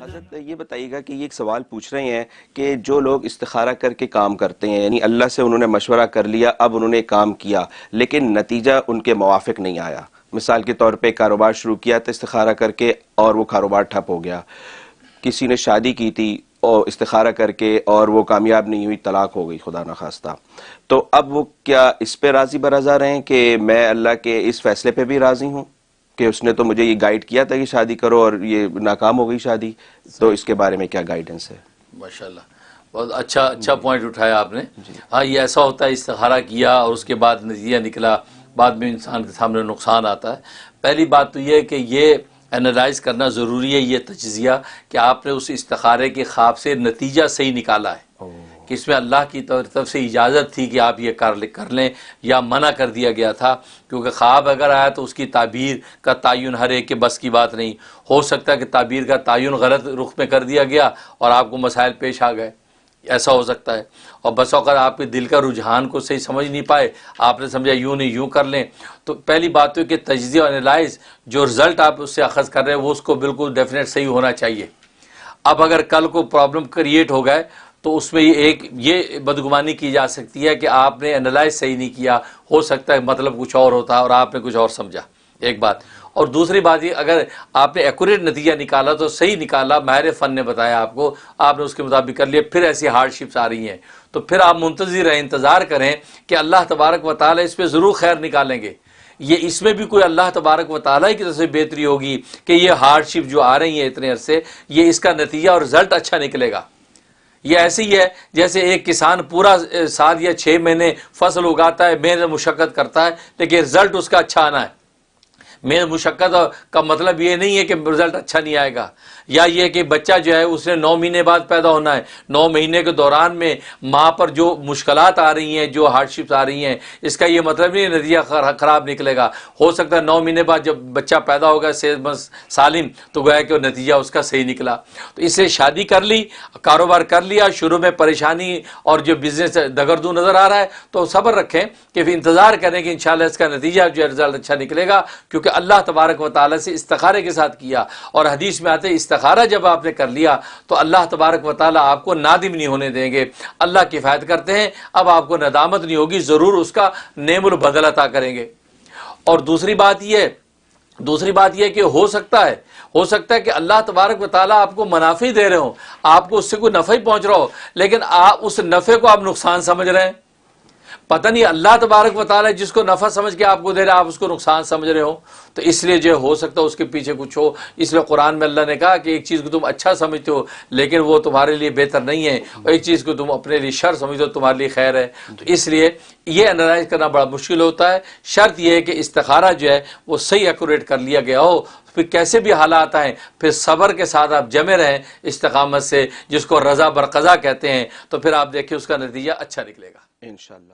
حضرت یہ بتائیے گا کہ یہ ایک سوال پوچھ رہے ہیں کہ جو لوگ استخارہ کر کے کام کرتے ہیں، یعنی اللہ سے انہوں نے مشورہ کر لیا، اب انہوں نے کام کیا لیکن نتیجہ ان کے موافق نہیں آیا، مثال کے طور پہ کاروبار شروع کیا تو استخارہ کر کے اور وہ کاروبار ٹھپ ہو گیا، کسی نے شادی کی تھی اور استخارہ کر کے اور وہ کامیاب نہیں ہوئی، طلاق ہو گئی خدا نخواستہ، تو اب وہ کیا اس پہ راضی برضا رہیں کہ میں اللہ کے اس فیصلے پہ بھی راضی ہوں کہ اس نے تو مجھے یہ گائیڈ کیا تھا کہ شادی کرو اور یہ ناکام ہو گئی شادی، تو اس کے بارے میں کیا گائیڈنس ہے؟ ماشاءاللہ بہت اچھا پوائنٹ اٹھایا آپ نے. ہاں یہ ایسا ہوتا ہے، استخارہ کیا اور اس کے بعد نتیجہ نکلا، بعد میں انسان کے سامنے نقصان آتا ہے. پہلی بات تو یہ ہے کہ یہ انالائز کرنا ضروری ہے، یہ تجزیہ کہ آپ نے اس استخارے کے خواب سے نتیجہ صحیح نکالا ہے کہ اس میں اللہ کی طرف سے اجازت تھی کہ آپ یہ کر لیں یا منع کر دیا گیا تھا، کیونکہ خواب اگر آیا تو اس کی تعبیر کا تعین ہر ایک کے بس کی بات نہیں ہو سکتا کہ تعبیر کا تعین غلط رخ میں کر دیا گیا اور آپ کو مسائل پیش آ گئے، ایسا ہو سکتا ہے. اور بس اوقات آپ کے دل کا رجحان کو صحیح سمجھ نہیں پائے، آپ نے سمجھا یوں نہیں یوں کر لیں. تو پہلی بات تو کہ تجزیہ اور انالائز جو رزلٹ آپ اس سے اخذ کر رہے ہیں وہ اس کو بالکل ڈیفینیٹ صحیح ہونا چاہیے. اب اگر کل کو پرابلم کریٹ ہو گئے تو اس میں یہ بدگمانی کی جا سکتی ہے کہ آپ نے انالائز صحیح نہیں کیا، ہو سکتا ہے مطلب کچھ اور ہوتا اور آپ نے کچھ اور سمجھا، ایک بات. اور دوسری بات یہ اگر آپ نے ایکوریٹ نتیجہ نکالا تو صحیح نکالا، ماہر فن نے بتایا آپ کو، آپ نے اس کے مطابق کر لیا، پھر ایسی ہارڈ شپس آ رہی ہیں تو پھر آپ منتظر رہیں، انتظار کریں کہ اللہ تبارک و تعالی اس پہ ضرور خیر نکالیں گے. یہ اس میں بھی کوئی اللہ تبارک و تعالیٰ کی طرف سے بہتری ہوگی کہ یہ ہارڈ شپ جو آ رہی ہیں اتنے عرصے، یہ اس کا نتیجہ اور رزلٹ اچھا نکلے گا. یہ ایسے ہی ہے جیسے ایک کسان پورا سال یا 6 مہینے فصل اگاتا ہے، محنت مشقت کرتا ہے، لیکن رزلٹ اس کا اچھا آنا ہے. محنت مشقت کا مطلب یہ نہیں ہے کہ رزلٹ اچھا نہیں آئے گا، یا یہ کہ بچہ جو ہے اس نے 9 مہینے بعد پیدا ہونا ہے، 9 مہینے کے دوران میں ماں پر جو مشکلات آ رہی ہیں، جو ہارڈ شپس آ رہی ہیں، اس کا یہ مطلب نہیں نتیجہ خراب نکلے گا. ہو سکتا ہے 9 مہینے بعد جب بچہ پیدا ہوگا صحت مند سالم تو گویا کہ نتیجہ اس کا صحیح نکلا. تو اس سے شادی کر لی، کاروبار کر لیا، شروع میں پریشانی اور جو بزنس دگردو نظر آ رہا ہے تو صبر رکھیں کہ پھر انتظار کریں کہ انشاءاللہ اس کا نتیجہ جو ہے رزلٹ اچھا نکلے گا، کیونکہ اللہ تبارک و تعالیٰ سے استخارے کے ساتھ کیا. اور حدیث میں آتے استخارہ جب آپ نے کر لیا تو اللہ تبارک و تعالیٰ آپ کو نادم نہیں ہونے دیں گے. اللہ کفایت کرتے ہیں، اب آپ کو ندامت نہیں ہوگی، ضرور اس کا نعم البدل عطا کریں گے. اور دوسری بات یہ کہ ہو سکتا ہے کہ اللہ تبارک و تعالیٰ آپ کو منافع دے رہے ہوں، آپ کو اس سے کوئی نفع ہی پہنچ رہا ہو، لیکن آپ اس نفع کو آپ نقصان سمجھ رہے ہیں. پتہ نہیں اللہ تبارک و تعالیٰ جس کو نفع سمجھ کے آپ کو دے رہا ہے آپ اس کو نقصان سمجھ رہے ہو، تو اس لیے جو ہو سکتا ہے اس کے پیچھے کچھ ہو. اس لیے قرآن میں اللہ نے کہا کہ ایک چیز کو تم اچھا سمجھتے ہو لیکن وہ تمہارے لیے بہتر نہیں ہے، اور ایک چیز کو تم اپنے لیے شر سمجھتے ہو تمہارے لیے خیر ہے. تو اس لیے یہ انالائز کرنا بڑا مشکل ہوتا ہے. شرط یہ ہے کہ استخارہ جو ہے وہ صحیح ایکوریٹ کر لیا گیا ہو. پھر کیسے بھی حالات آئیں پھر صبر کے ساتھ آپ جمے رہیں استقامت سے، جس کو رضا برقضا کہتے ہیں، تو پھر آپ دیکھیں اس کا نتیجہ اچھا نکلے گا انشاءاللہ.